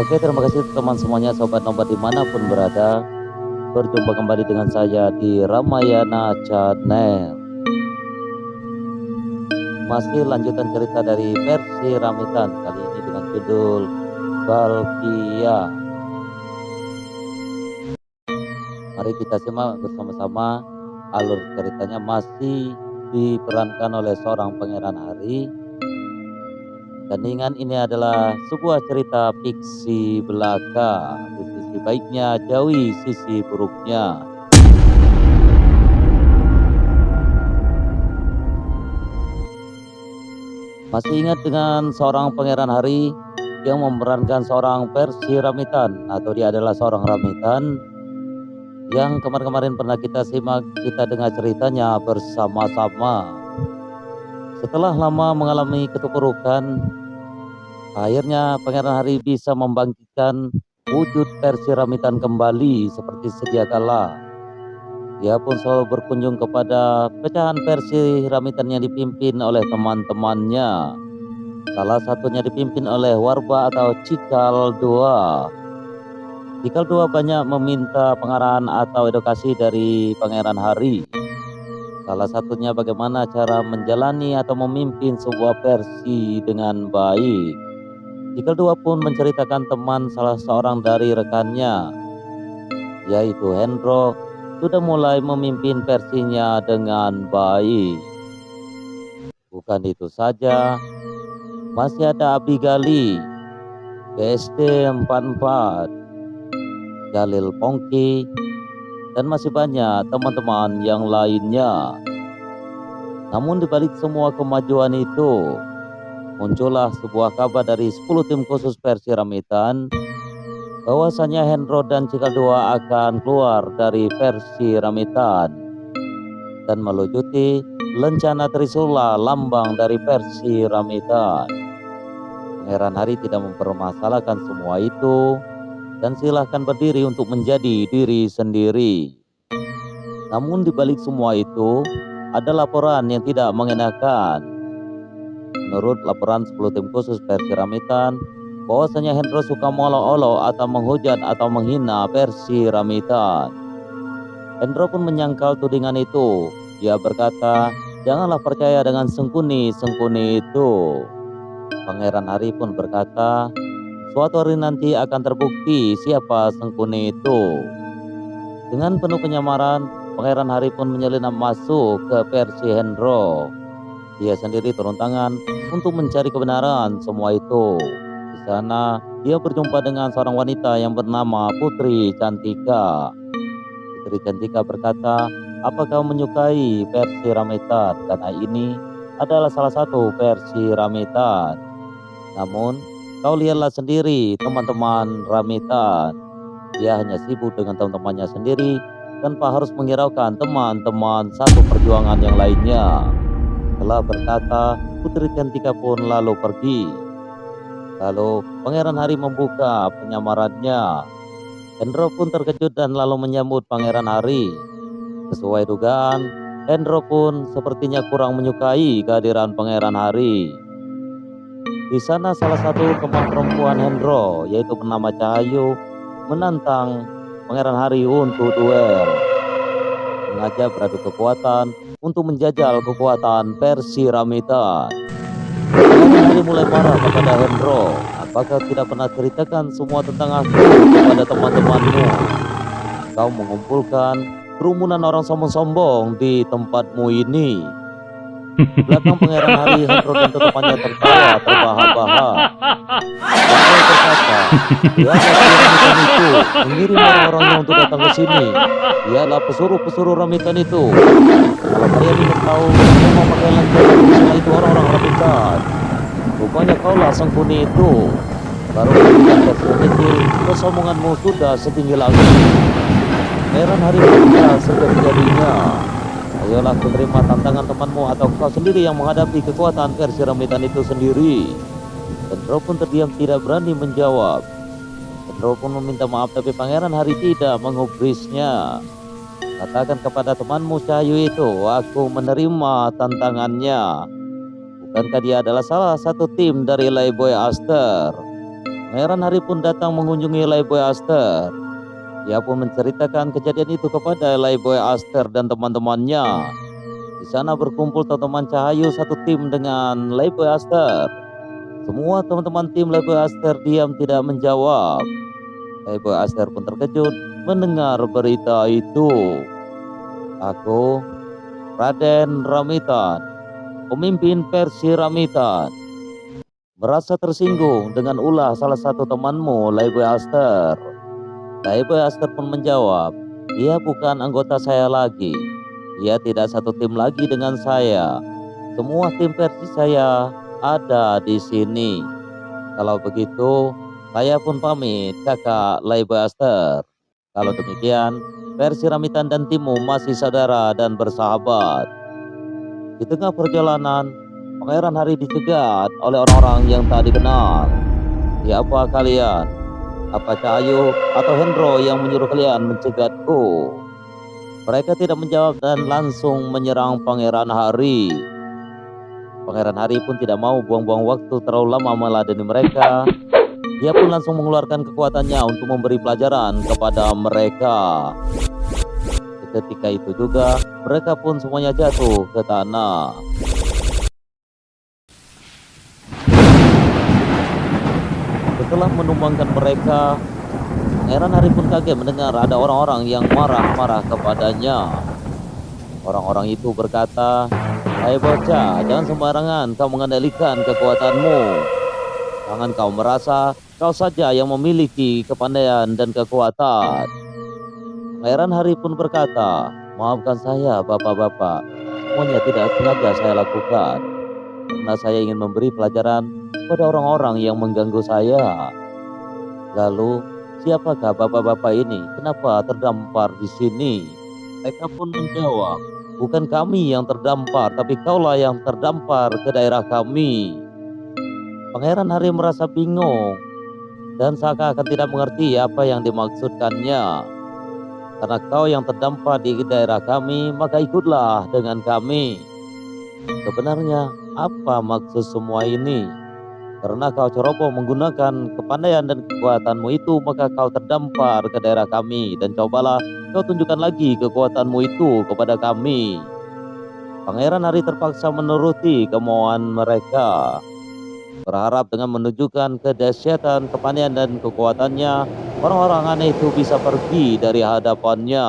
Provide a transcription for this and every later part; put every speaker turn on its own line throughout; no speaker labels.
Oke, terima kasih teman semuanya, sobat nomad dimanapun berada. Berjumpa kembali dengan saya di Ramayana Channel. Masih lanjutan cerita dari versi Ramitan, kali ini dengan judul Balkia. Mari kita simak bersama-sama. Alur ceritanya masih diperankan oleh seorang pangeran Hari. Dan ingat, ini adalah sebuah cerita fiksi belaka. Di sisi baiknya jauhi sisi buruknya. Masih ingat dengan seorang pangeran Hari yang memerankan seorang versi Ramitan, atau dia adalah seorang Ramitan yang kemarin-kemarin pernah kita simak, kita dengar ceritanya bersama-sama. Setelah lama mengalami keterpurukan, akhirnya pangeran Hari bisa membangkitkan wujud versi Ramitan kembali seperti sedia kala. Dia pun selalu berkunjung kepada pecahan versi Ramitan yang dipimpin oleh teman-temannya. Salah satunya dipimpin oleh Warba atau Cikal II. Cikal II banyak meminta pengarahan atau edukasi dari Pangeran Hari. Salah satunya bagaimana cara menjalani atau memimpin sebuah versi dengan baik. Cikal II pun menceritakan teman salah seorang dari rekannya, yaitu Hendro, sudah mulai memimpin versinya dengan baik. Bukan itu saja, masih ada Abigali, BSD 44, Jalil Pongki, dan masih banyak teman-teman yang lainnya. Namun di balik semua kemajuan itu, muncullah sebuah kabar dari 10 tim khusus versi Ramitan bahwasanya Hendro dan Cikal II akan keluar dari versi Ramitan dan melucuti lencana Trisula, lambang dari versi Ramitan. Pangeran Hari tidak mempermasalahkan semua itu dan silahkan berdiri untuk menjadi diri sendiri. Namun di balik semua itu ada laporan yang tidak mengenakan. Menurut laporan 10 tim khusus versi Ramitan, bahwasanya Hendro suka mengolok-olok atau menghujat atau menghina versi Ramitan. Hendro pun menyangkal tudingan itu. Dia berkata, janganlah percaya dengan sengkuni-sengkuni itu. Pangeran Hari pun berkata, suatu hari nanti akan terbukti siapa sengkuni itu. Dengan penuh penyamaran, Pangeran Hari pun menyelinap masuk ke versi Hendro. Dia sendiri turun tangan untuk mencari kebenaran semua itu. Di sana, dia berjumpa dengan seorang wanita yang bernama Putri Cantika. Putri Cantika berkata, apa kau menyukai versi Ramitan? Karena ini adalah salah satu versi Ramitan. Namun, kau lihatlah sendiri teman-teman Ramitan. Dia hanya sibuk dengan teman-temannya sendiri tanpa harus menghiraukan teman-teman satu perjuangan yang lainnya. Setelah berkata, Putri Cantika pun lalu pergi. Lalu Pangeran Hari membuka penyamarannya. Hendro pun terkejut dan lalu menyambut Pangeran Hari. Sesuai dugaan, Hendro pun sepertinya kurang menyukai kehadiran Pangeran Hari. Di sana salah satu teman perempuan Hendro, yaitu bernama Cahayu, menantang Pangeran Hari untuk duel. Mengajak beradu kekuatan untuk menjajal kekuatan versi Ramitan. Pangeran Hari mulai marah kepada Hendro. Apakah tidak pernah ceritakan semua tentang aku kepada teman-temanmu? Kau mengumpulkan kerumunan orang sombong-sombong di tempatmu ini. Di belakang Pangeran Hari, Hendro dan temannya tertawa terbahak-bahak. Hendro berkata, lihatlah Ramitan itu mengirim orang-orangnya untuk datang ke sini. Dialah pesuruh-pesuruh Ramitan itu. Kalau kalian ingin tahu semua pakaian setelah itu orang-orang Ramitan, rupanya kaulah sengkuni itu. Baru kemudian itu, kesombonganmu sudah setinggi langit. Pangeran Hari berkata sejadi-jadinya, ayolah menerima tantangan temanmu atau kau sendiri yang menghadapi kekuatan versi Ramitan itu sendiri. Hendro pun terdiam, tidak berani menjawab. Hendro pun meminta maaf, tapi Pangeran Hari tidak menggubrisnya. Katakan kepada temanmu Cahayu itu, aku menerima tantangannya. Bukankah dia adalah salah satu tim dari Laiboy Aster? Pangeran Harry pun datang mengunjungi Laiboy Aster. Ia pun menceritakan kejadian itu kepada Laiboy Aster dan teman-temannya. Di sana berkumpul teman-teman Cahayu satu tim dengan Laiboy Aster. Semua teman-teman tim Laiboy Aster diam tidak menjawab. Laiboy Aster pun terkejut mendengar berita itu. Aku, Raden Ramitan, pemimpin versi Ramitan, merasa tersinggung dengan ulah salah satu temanmu, Laiboy Aster. Laiboy Aster pun menjawab, ia bukan anggota saya lagi. Ia tidak satu tim lagi dengan saya. Semua tim versi saya ada di sini. Kalau begitu, saya pun pamit, kakak Laiboy Aster. Kalau demikian, versi Ramitan dan timmu masih saudara dan bersahabat. Di tengah perjalanan, Pangeran Harry dicegat oleh orang-orang yang tak dikenal. Siapa kalian? Apa Cahayu atau Hendro yang menyuruh kalian mencegatku? Mereka tidak menjawab dan langsung menyerang Pangeran Harry. Pangeran Harry pun tidak mau buang-buang waktu terlalu lama meladeni mereka. Dia pun langsung mengeluarkan kekuatannya untuk memberi pelajaran kepada mereka. Ketika itu juga, mereka pun semuanya jatuh ke tanah. Setelah menumbangkan mereka, Pangeran Harry pun kaget mendengar ada orang-orang yang marah-marah kepadanya. Orang-orang itu berkata, "Hai bocah, jangan sembarangan kau mengendalikan kekuatanmu. Jangan kau merasa kau saja yang memiliki kepandaian dan kekuatan." Pangeran Harry pun berkata, "Maafkan saya bapak-bapak, semuanya tidak sengaja saya lakukan. Karena saya ingin memberi pelajaran kepada orang-orang yang mengganggu saya." Lalu, siapakah bapak-bapak ini? Kenapa terdampar di sini? Mereka pun menjawab, "Bukan kami yang terdampar, tapi kaulah yang terdampar ke daerah kami." Pangeran Harry merasa bingung dan seakan-akan tidak mengerti apa yang dimaksudkannya. "Karena kau yang terdampar di daerah kami, maka ikutlah dengan kami." Sebenarnya, apa maksud semua ini? Karena kau ceroboh menggunakan kepandaian dan kekuatanmu itu, maka kau terdampar ke daerah kami. Dan cobalah kau tunjukkan lagi kekuatanmu itu kepada kami. Pangeran Harry terpaksa menuruti kemauan mereka. Berharap dengan menunjukkan kedahsyatan kepandaian dan kekuatannya, orang-orang aneh itu bisa pergi dari hadapannya.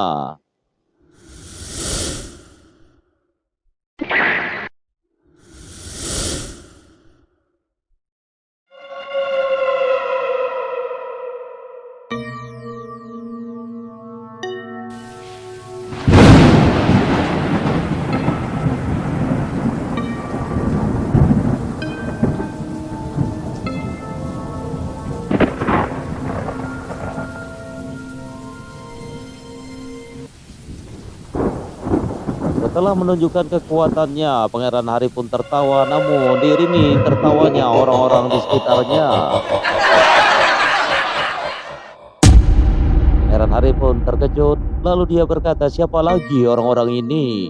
Setelah menunjukkan kekuatannya, Pangeran Harry pun tertawa, namun diiringi tertawanya orang-orang di sekitarnya. Pangeran Harry pun terkejut, lalu dia berkata, "Siapa lagi orang-orang ini?"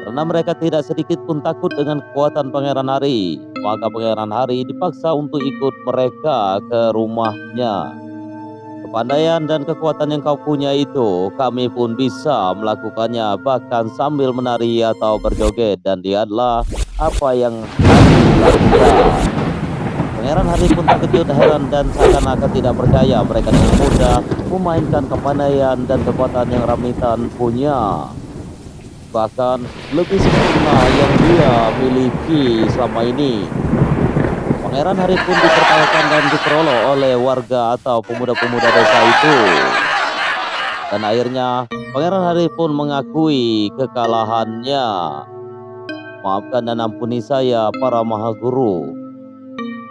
Karena mereka tidak sedikit pun takut dengan kekuatan Pangeran Harry, maka Pangeran Harry dipaksa untuk ikut mereka ke rumahnya. "Kepandaian dan kekuatan yang kau punya itu, kami pun bisa melakukannya, bahkan sambil menari atau berjoget, dan dia adalah apa yang kami lakukan." Pangeran Harry pun terkejut, heran, dan seakan-akan tidak percaya mereka dengan mudah memainkan kepandaian dan kekuatan yang Ramitan punya. Bahkan lebih sempurna yang dia miliki selama ini. Pangeran Harry pun ditertawakan dan diperolok oleh warga atau pemuda-pemuda desa itu. Dan akhirnya Pangeran Harry pun mengakui kekalahannya. "Maafkan dan ampuni saya, para mahaguru.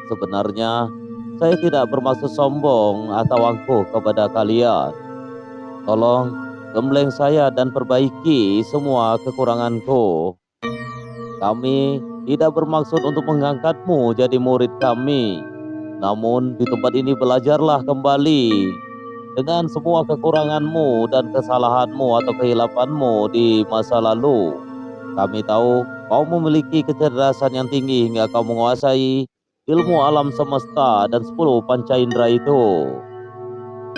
Sebenarnya saya tidak bermaksud sombong atau angkuh kepada kalian. Tolong gembleng saya dan perbaiki semua kekuranganku. Kami tidak bermaksud untuk mengangkatmu jadi murid kami. Namun di tempat ini belajarlah kembali dengan semua kekuranganmu dan kesalahanmu atau kehilafanmu di masa lalu. Kami tahu kau memiliki kecerdasan yang tinggi hingga kau menguasai ilmu alam semesta dan 10 panca indera itu,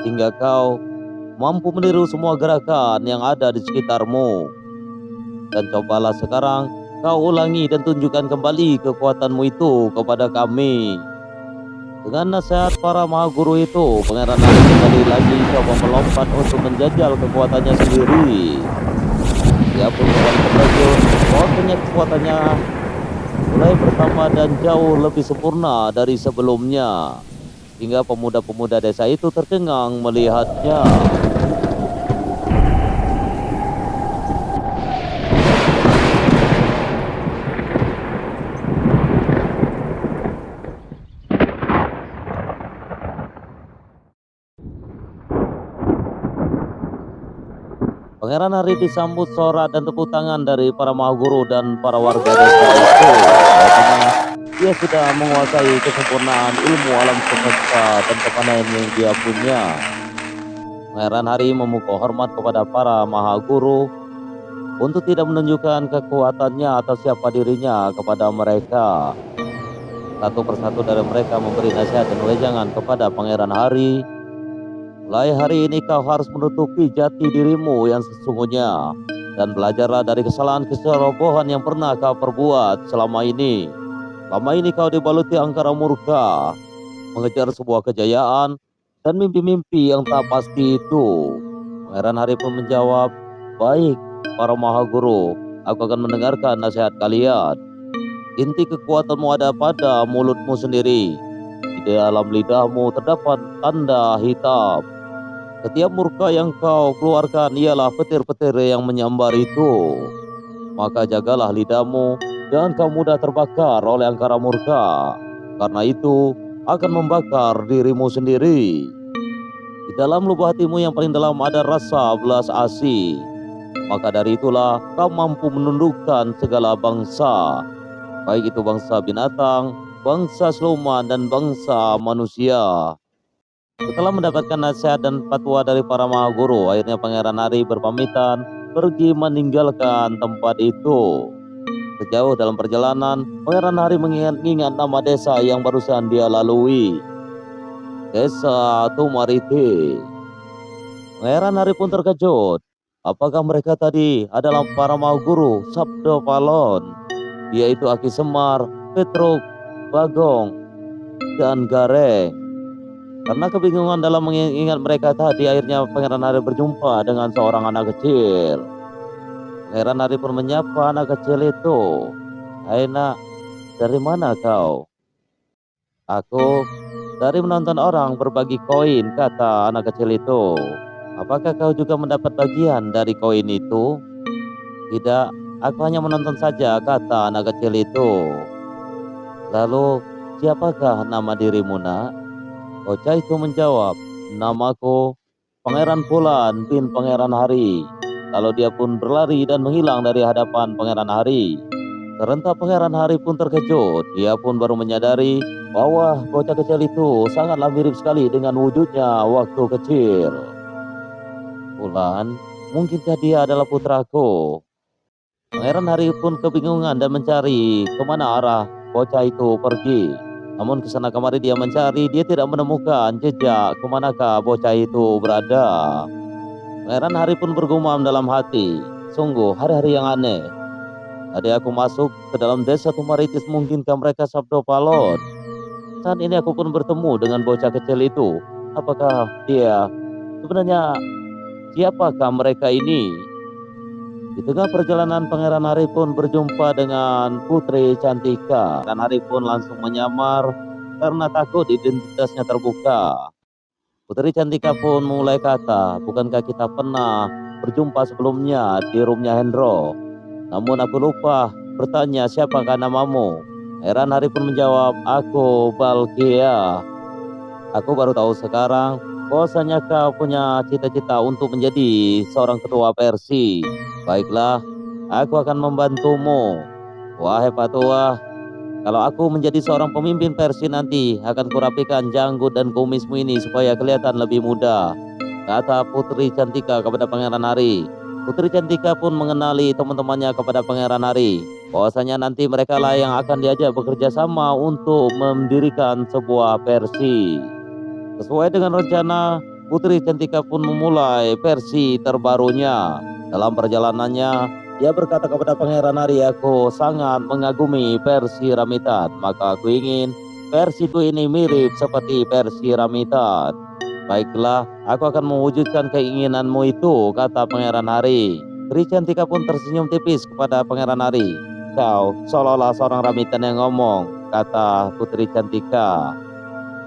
hingga kau mampu meniru semua gerakan yang ada di sekitarmu. Dan cobalah sekarang kau ulangi dan tunjukkan kembali kekuatanmu itu kepada kami. Dengan nasihat para maha guru itu, Pangeran Ari kembali lagi coba melompat untuk menjajal kekuatannya sendiri. Dia pun kembali terkejut bahwasanya kekuatannya mulai bertambah dan jauh lebih sempurna dari sebelumnya. Hingga pemuda-pemuda desa itu tercengang melihatnya. Pangeran Ari disambut sorak dan tepuk tangan dari para maha guru dan para warga desa itu. Bahwasanya dia sudah menguasai kesempurnaan ilmu alam semesta dan kepandaian yang dia punya. Pangeran Ari memukul hormat kepada para maha guru untuk tidak menunjukkan kekuatannya atau siapa dirinya kepada mereka. Satu persatu dari mereka memberi nasihat dan wejangan kepada Pangeran Ari. Mulai hari ini kau harus menutupi jati dirimu yang sesungguhnya dan belajarlah dari kesalahan keserobohan yang pernah kau perbuat selama ini. Selama ini kau dibaluti angkara murka, mengejar sebuah kejayaan dan mimpi-mimpi yang tak pasti itu. Pangeran Hari pun menjawab, baik para maha guru, aku akan mendengarkan nasihat kalian. Inti kekuatanmu ada pada mulutmu sendiri. Di dalam lidahmu terdapat tanda hitam. Setiap murka yang kau keluarkan ialah petir-petir yang menyambar itu. Maka jagalah lidahmu, jangan kau mudah terbakar oleh angkara murka. Karena itu akan membakar dirimu sendiri. Di dalam lubuk hatimu yang paling dalam ada rasa belas asih. Maka dari itulah kau mampu menundukkan segala bangsa. Baik itu bangsa binatang, bangsa siluman, dan bangsa manusia. Setelah mendapatkan nasihat dan fatwa dari para maha guru, akhirnya Pangeran Ari berpamitan pergi meninggalkan tempat itu. Sejauh dalam perjalanan, Pangeran Ari mengingat nama desa yang barusan dia lalui. Desa Tumariti. Pangeran Ari pun terkejut. Apakah mereka tadi adalah para maha guru Sabdo Palon? Yaitu Aki Semar, Petruk, Bagong, dan Gareng. Karena kebingungan dalam mengingat mereka tadi, akhirnya Pangeran Ari berjumpa dengan seorang anak kecil. Pangeran Ari pun menyapa anak kecil itu. Hai nak, dari mana kau? Aku dari menonton orang berbagi koin, kata anak kecil itu. Apakah kau juga mendapat bagian dari koin itu? Tidak, aku hanya menonton saja, kata anak kecil itu. Lalu, siapakah nama dirimu nak? Bocah itu menjawab, namaku Pangeran Bulan bin Pangeran Hari. Lalu dia pun berlari dan menghilang dari hadapan Pangeran Hari. Serentak Pangeran Hari pun terkejut. Dia pun baru menyadari bahwa bocah kecil itu sangatlah mirip sekali dengan wujudnya waktu kecil. Bulan, mungkinkah dia adalah putraku? Pangeran Hari pun kebingungan dan mencari kemana arah bocah itu pergi. Namun kesana kemari dia mencari, dia tidak menemukan jejak kemanakah bocah itu berada. Pangeran Hari pun bergumam dalam hati, sungguh hari-hari yang aneh. Tadi aku masuk ke dalam desa Tumaritis, mungkinkah mereka Sabdo Palon? Saat ini aku pun bertemu dengan bocah kecil itu. Apakah dia sebenarnya, siapakah mereka ini? Di tengah perjalanan Pangeran Hari pun berjumpa dengan Putri Cantika. Pangeran Hari pun langsung menyamar karena takut identitasnya terbuka. Putri Cantika pun mulai kata, bukankah kita pernah berjumpa sebelumnya di rumahnya Hendro? Namun aku lupa bertanya siapakah namamu. Pangeran Hari pun menjawab, aku Balkia. Aku baru tahu sekarang bahwasanya kau punya cita-cita untuk menjadi seorang ketua Persi. Baiklah, aku akan membantumu. Wahai Patua, kalau aku menjadi seorang pemimpin Persi nanti, akan kurapikan janggut dan kumismu ini supaya kelihatan lebih muda, kata Putri Cantika kepada Pangeran Hari. Putri Cantika pun mengenali teman-temannya kepada Pangeran Hari, bahwasanya nanti mereka lah yang akan diajak bekerja sama untuk mendirikan sebuah versi. Sesuai dengan rencana, Putri Cantika pun memulai versi terbarunya. Dalam perjalanannya, dia berkata kepada Pangeran Hari, "Aku sangat mengagumi versi Ramitan, maka aku ingin versiku ini mirip seperti versi Ramitan." "Baiklah, aku akan mewujudkan keinginanmu itu," kata Pangeran Hari. Putri Cantika pun tersenyum tipis kepada Pangeran Hari. "Kau seolah-olah seorang Ramitan yang ngomong," kata Putri Cantika.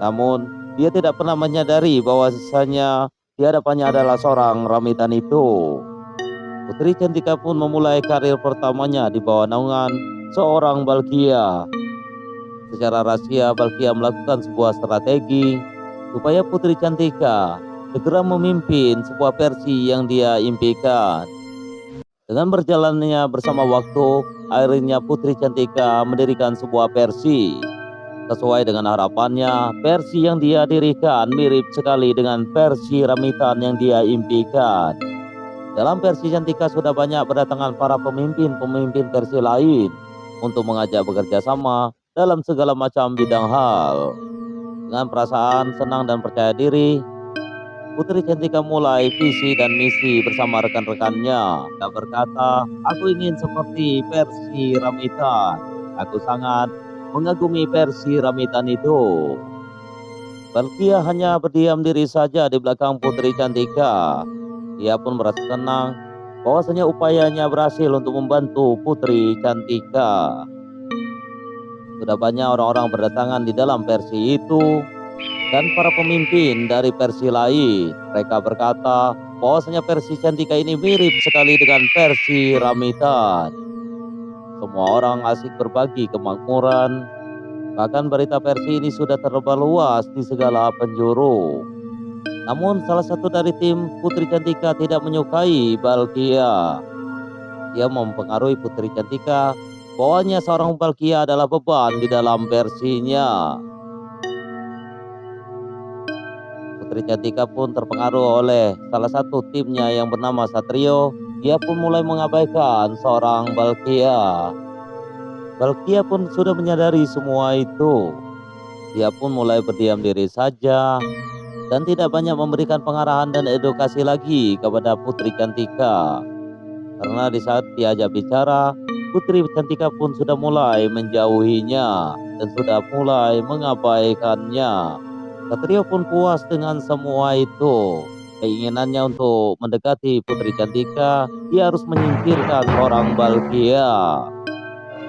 Namun, dia tidak pernah menyadari bahwasanya di hadapannya adalah seorang Ramitan itu. Putri Cantika pun memulai karir pertamanya di bawah naungan seorang Balkia. Secara rahasia, Balkia melakukan sebuah strategi supaya Putri Cantika segera memimpin sebuah versi yang dia impikan. Dengan berjalannya bersama waktu, akhirnya Putri Cantika mendirikan sebuah versi. Sesuai dengan harapannya, versi yang dia dirikan mirip sekali dengan versi Ramitan yang dia impikan. Dalam versi Cantika sudah banyak berdatangan para pemimpin-pemimpin versi lain untuk mengajak bekerja sama dalam segala macam bidang hal. Dengan perasaan senang dan percaya diri, Putri Cantika mulai visi dan misi bersama rekan-rekannya. Dia berkata, "Aku ingin seperti versi Ramitan. Aku sangat mengagumi versi Ramitan itu." Balkia hanya berdiam diri saja di belakang Putri Cantika. Ia pun merasa senang bahwasanya upayanya berhasil untuk membantu Putri Cantika. Sudah banyak orang-orang berdatangan di dalam versi itu dan para pemimpin dari versi lain. Mereka berkata bahwasanya versi Cantika ini mirip sekali dengan versi Ramitan. Semua orang asik berbagi kemakmuran. Bahkan berita versi ini sudah tersebar luas di segala penjuru. Namun salah satu dari tim Putri Cantika tidak menyukai Balkia. Dia mempengaruhi Putri Cantika bahwanya seorang Balkia adalah beban di dalam versinya. Putri Cantika pun terpengaruh oleh salah satu timnya yang bernama Satrio. Dia pun mulai mengabaikan seorang Balkia. Balkia pun sudah menyadari semua itu. Dia pun mulai berdiam diri saja dan tidak banyak memberikan pengarahan dan edukasi lagi kepada Putri Cantika. Karena di saat diajak bicara, Putri Cantika pun sudah mulai menjauhinya dan sudah mulai mengabaikannya. Satrio pun puas dengan semua itu. Keinginannya untuk mendekati Putri Cantika, dia harus menyingkirkan seorang Balkia.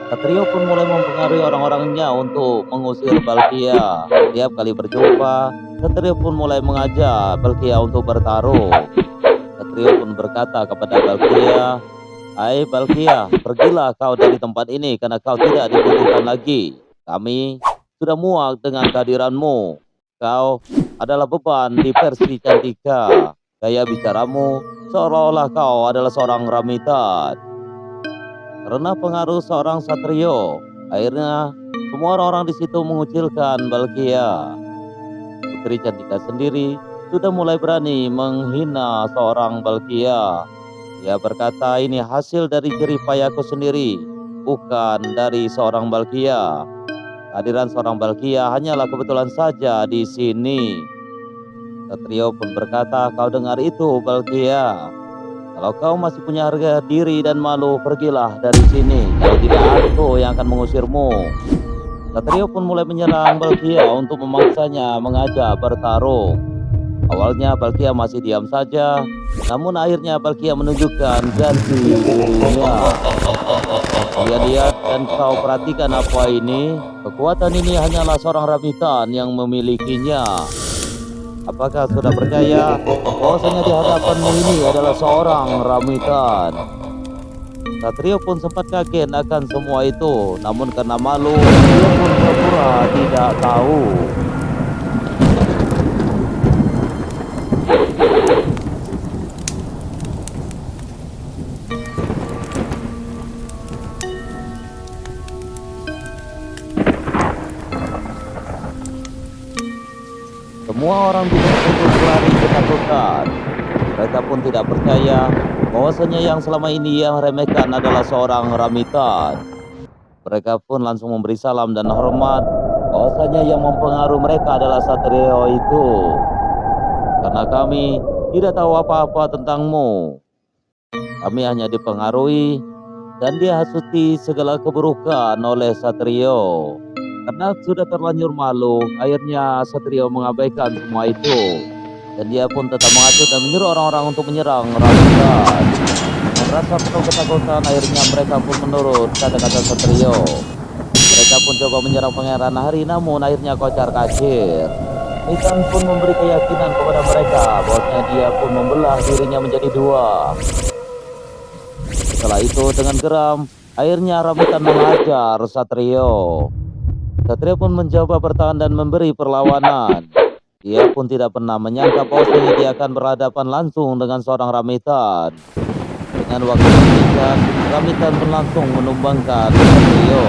Satrio pun mulai mempengaruhi orang-orangnya untuk mengusir Balkia. Setiap kali berjumpa, Satrio pun mulai mengajak Balkia untuk bertarung. Satrio pun berkata kepada Balkia, "Hai Balkia, pergilah kau dari tempat ini karena kau tidak dibutuhkan lagi. Kami sudah muak dengan kehadiranmu. Kau adalah beban di versi Cantika. Gaya bicaramu seolah-olah kau adalah seorang Ramitan." Karena pengaruh seorang Satrio, akhirnya semua orang-orang di situ mengucilkan Balkia. Putri Cantika sendiri sudah mulai berani menghina seorang Balkia. Dia berkata, "Ini hasil dari jerih payahku sendiri, bukan dari seorang Balkia. Kehadiran seorang Balkia hanyalah kebetulan saja di sini." Satrio pun berkata, "Kau dengar itu, Balkia? Kalau kau masih punya harga diri dan malu, pergilah dari sini. Kalau tidak, aku yang akan mengusirmu." Satrio pun mulai menyerang Balkia untuk memaksanya mengajak bertarung. Awalnya Balkia masih diam saja, namun akhirnya Balkia menunjukkan jati dirinya. Lihat-lihat dan kau perhatikan apa ini. Kekuatan ini hanyalah seorang Ramitan yang memilikinya. Apakah sudah percaya bahwasanya di hadapanmu ini adalah seorang Ramitan? Satrio pun sempat kaget akan semua itu, namun karena malu, dia pun pura-pura tidak tahu. Semua orang di sini pun berlari ketakutan. Mereka pun tidak percaya bahwasanya yang selama ini ia remehkan adalah seorang Ramitan. Mereka pun langsung memberi salam dan hormat, bahwasanya yang mempengaruhi mereka adalah Satrio itu. Karena kami tidak tahu apa-apa tentangmu. Kami hanya dipengaruhi dan dihasuti segala keburukan oleh Satrio. Karena sudah terlanjur malu, akhirnya Satrio mengabaikan semua itu. Dan dia pun tetap menghasut dan menyuruh orang-orang untuk menyerang Ramitan. Dengan rasa penuh ketakutan, akhirnya mereka pun menurut kata-kata Satrio. Mereka pun coba menyerang Pangeran Hari, namun akhirnya kocar kacir. Titan pun memberi keyakinan kepada mereka bahwasanya dia pun membelah dirinya menjadi dua. Setelah itu dengan geram, akhirnya Ramitan menghajar Satrio. Satrio pun mencoba bertahan dan memberi perlawanan. Dia pun tidak pernah menyangka bahwasanya dia akan berhadapan langsung dengan seorang Ramitan. Dengan waktu yang singkat, Ramitan pun langsung menumbangkan Satrio.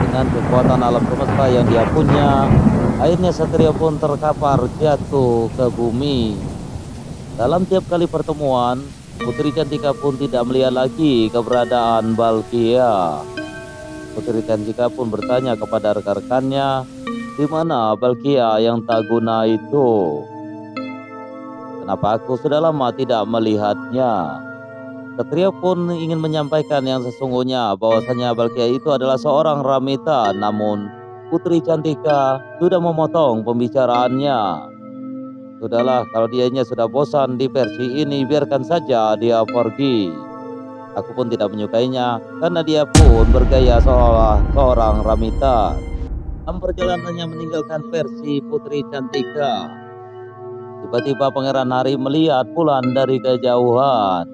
Dengan kekuatan alam semesta yang dia punya, akhirnya Satrio pun terkapar jatuh ke bumi. Dalam tiap kali pertemuan, Putri Cantika pun tidak melihat lagi keberadaan Balkia. Putri Cantika pun bertanya kepada rekan-rekannya, di mana Balkia yang tak guna itu? Kenapa aku sudah lama tidak melihatnya? Satrio pun ingin menyampaikan yang sesungguhnya bahwasanya Balkia itu adalah seorang Ramita, namun Putri Cantika sudah memotong pembicaraannya. Sudahlah, kalau dianya sudah bosan di versi ini, biarkan saja dia pergi. Aku pun tidak menyukainya, karena dia pun bergaya seolah seorang Ramita. Dalam perjalanannya meninggalkan versi Putri Cantika, tiba-tiba Pangeran Hari melihat Bulan dari kejauhan.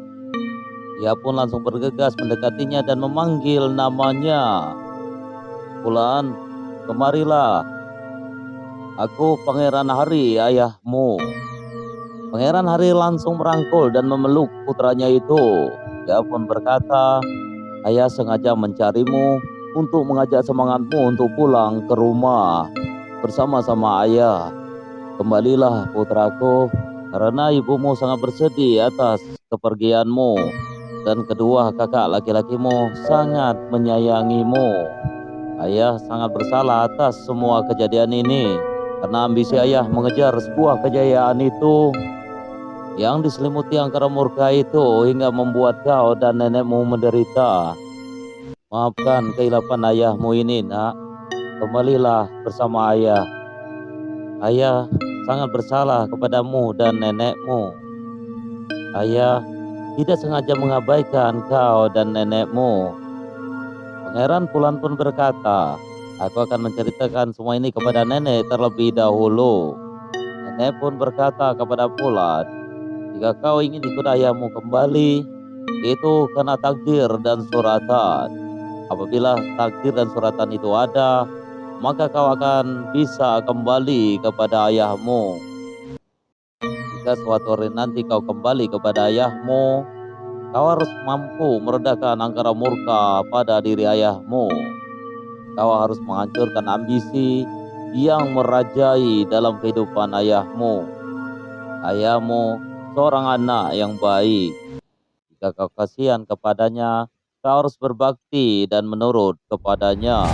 Ia pun langsung bergegas mendekatinya dan memanggil namanya. Bulan, kemarilah. Aku Pangeran Hari, ayahmu. Pangeran Hari langsung merangkul dan memeluk putranya itu. Dia pun berkata, ayah sengaja mencarimu untuk mengajak semangatmu untuk pulang ke rumah bersama-sama ayah. Kembalilah putraku, karena ibumu sangat bersedih atas kepergianmu. Dan kedua kakak laki-lakimu sangat menyayangimu. Ayah sangat bersalah atas semua kejadian ini, karena ambisi ayah mengejar sebuah kejayaan itu yang diselimuti angkara murka itu hingga membuat kau dan nenekmu menderita. Maafkan kehilapan ayahmu ini, nak. Kembalilah bersama ayah. Ayah sangat bersalah kepadamu dan nenekmu. Ayah tidak sengaja mengabaikan kau dan nenekmu. Pangeran Bulan pun berkata, aku akan menceritakan semua ini kepada nenek terlebih dahulu. Nenek pun berkata kepada Bulan, jika kau ingin ikut ayahmu kembali, itu karena takdir dan suratan. Apabila takdir dan suratan itu ada, maka kau akan bisa kembali kepada ayahmu. Jika suatu hari nanti kau kembali kepada ayahmu, kau harus mampu meredakan angkara murka pada diri ayahmu. Kau harus menghancurkan ambisi yang merajai dalam kehidupan ayahmu. Ayahmu seorang anak yang baik. Jika kau kasihan kepadanya, kau harus berbakti dan menurut kepadanya.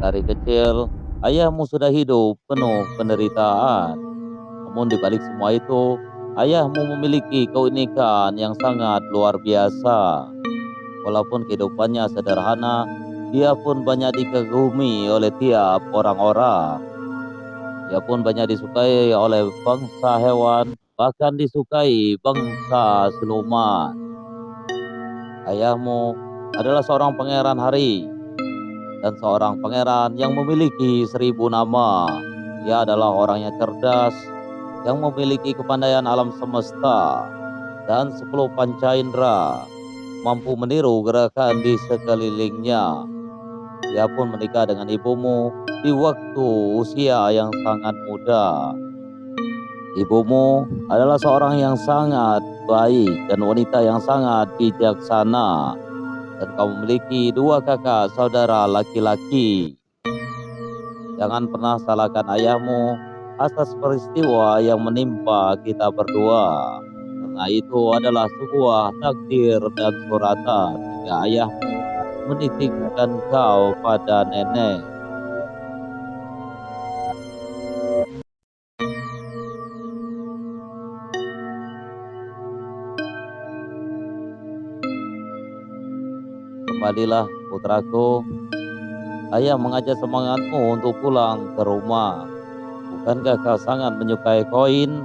Dari kecil, ayahmu sudah hidup penuh penderitaan. Namun di balik semua itu, ayahmu memiliki keunikan yang sangat luar biasa. Walaupun kehidupannya sederhana, dia pun banyak dikagumi oleh tiap orang-orang. Dia pun banyak disukai oleh bangsa hewan, bahkan disukai bangsa siluman. Ayahmu adalah seorang pangeran hari, dan seorang pangeran yang memiliki 1000 nama. Dia adalah orang yang cerdas, yang memiliki kepandaian alam semesta, dan 10 panca indera. mampu meniru gerakan di sekelilingnya. Dia pun menikah dengan ibumu di waktu usia yang sangat muda. Ibumu adalah seorang yang sangat baik dan wanita yang sangat bijaksana. Dan kau memiliki dua kakak saudara laki-laki. Jangan pernah salahkan ayahmu atas peristiwa yang menimpa kita berdua. Karena itu adalah sebuah takdir dan suratan hingga ayahmu menitipkan kau pada nenek. Kembalilah putraku, ayah mengajak semangatmu untuk pulang ke rumah. Bukankah kau sangat menyukai koin?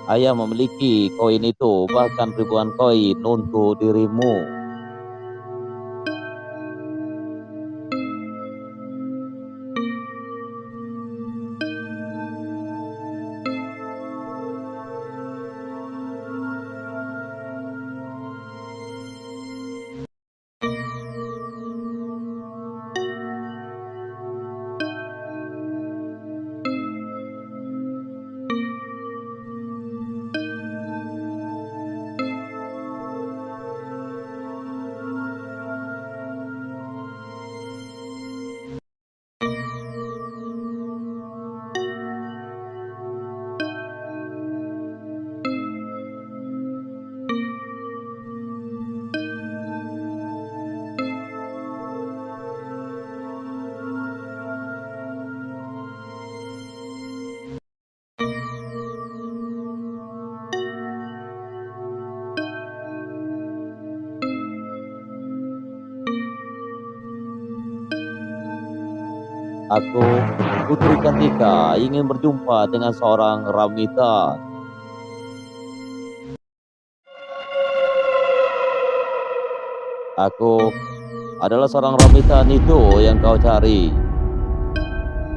Ayah memiliki koin itu, bahkan ribuan koin untuk dirimu. Aku, Putri Cantika, ingin berjumpa dengan seorang Ramita. Aku adalah seorang Ramitan itu yang kau cari.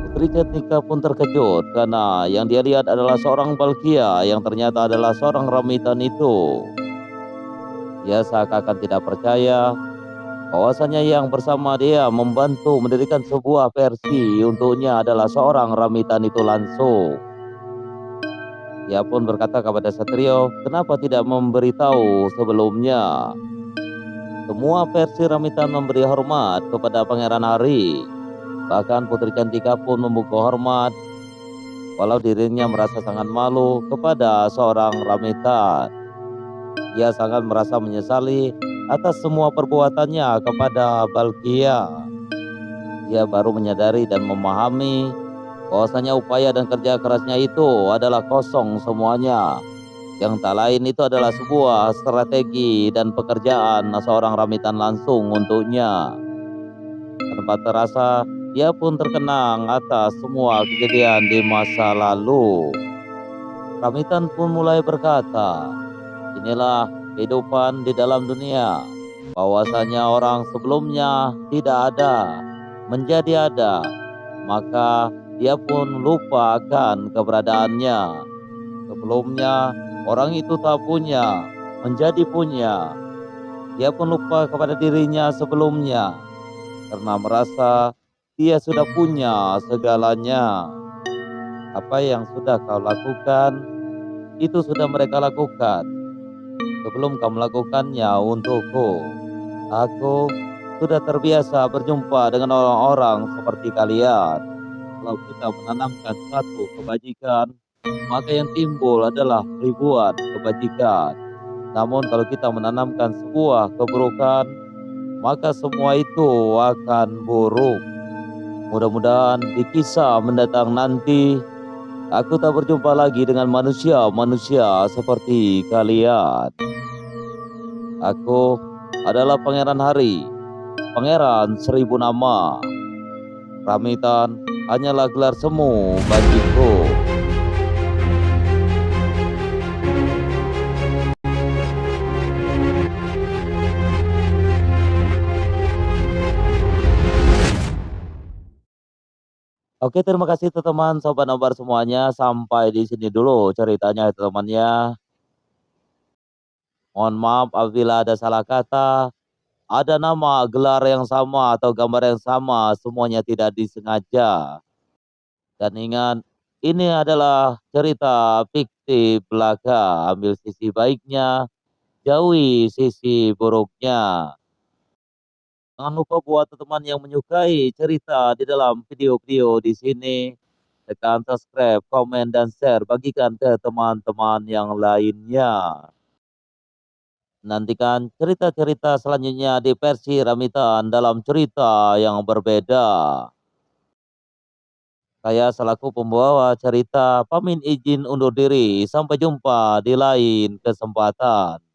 Putri Cantika pun terkejut karena yang dia lihat adalah seorang Balkia yang ternyata adalah seorang Ramitan itu. Dia seakan tidak percaya bahwasanya yang bersama dia membantu mendirikan sebuah versi untuknya adalah seorang Ramitan itu langsung. Dia pun berkata kepada Satrio, kenapa tidak memberitahu sebelumnya? Semua versi Ramitan memberi hormat kepada Pangeran Hari. Bahkan Putri Cantika pun membuka hormat, walau dirinya merasa sangat malu kepada seorang Ramitan. Dia sangat merasa menyesali atas semua perbuatannya kepada Balkia. Dia baru menyadari dan memahami bahwasanya upaya dan kerja kerasnya itu adalah kosong semuanya. Yang tak lain itu adalah sebuah strategi dan pekerjaan seorang Ramitan langsung untuknya. Tanpa terasa, dia pun terkenang atas semua kejadian di masa lalu. Ramitan pun mulai berkata, inilah kehidupan di dalam dunia. Bahwasanya orang sebelumnya tidak ada, menjadi ada. Maka dia pun lupa akan keberadaannya. Sebelumnya orang itu tak punya, menjadi punya. Dia pun lupa kepada dirinya sebelumnya, karena merasa dia sudah punya segalanya. Apa yang sudah kau lakukan, itu sudah mereka lakukan. Sebelum kau melakukannya untukku, aku sudah terbiasa berjumpa dengan orang-orang seperti kalian. Kalau kita menanamkan satu kebajikan, maka yang timbul adalah ribuan kebajikan. Namun kalau kita menanamkan sebuah keburukan, maka semua itu akan buruk. Mudah-mudahan di kisah mendatang nanti, aku tak berjumpa lagi dengan manusia-manusia seperti kalian. Aku adalah Pangeran Hari, Pangeran Seribu Nama. Ramitan hanyalah gelar semu bagiku. Oke, terima kasih teman-teman, sobat nobar semuanya. Sampai di sini dulu ceritanya teman-temannya. Mohon maaf apabila ada salah kata. ada nama, gelar yang sama atau gambar yang sama, semuanya tidak disengaja. Dan ingat, ini adalah cerita fiktif belaka, ambil sisi baiknya, jauhi sisi buruknya. Jangan lupa buat teman-teman yang menyukai cerita di dalam video-video di sini, tekan subscribe, komen, dan share, bagikan ke teman-teman yang lainnya. Nantikan cerita-cerita selanjutnya di versi Ramitan dalam cerita yang berbeda. Saya selaku pembawa cerita pamit izin undur diri. Sampai jumpa di lain kesempatan.